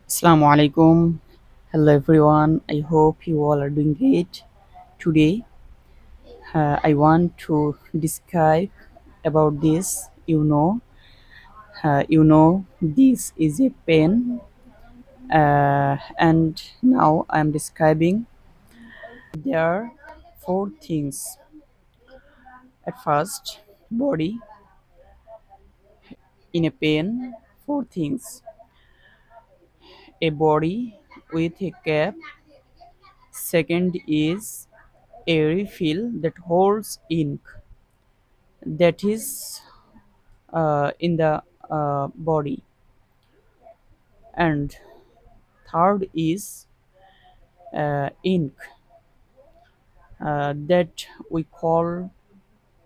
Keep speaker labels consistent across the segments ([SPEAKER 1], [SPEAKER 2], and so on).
[SPEAKER 1] Assalamu alaikum. Hello everyone. I hope you all are doing great. Today, I want to describe about this. This is a pen, and now I am describing. There are four things. At first, body in a pen. Four things: a body with a cap. Second is a refill that holds ink. That is in the body, and third is ink that we call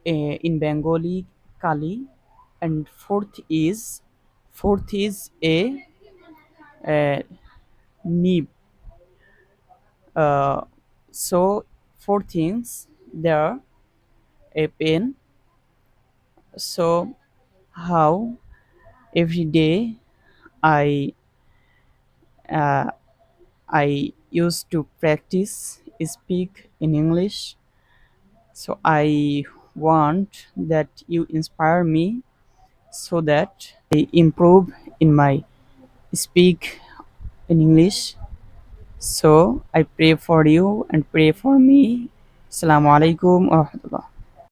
[SPEAKER 1] in Bengali kali, and fourth is a nib. So four things there: a pen. So how every day I uh, I used to practice speak in English. So I want that you inspire me so that I improve in my speak in English. So I pray for you and pray for me. Assalamu alaikum wa rahmatullah.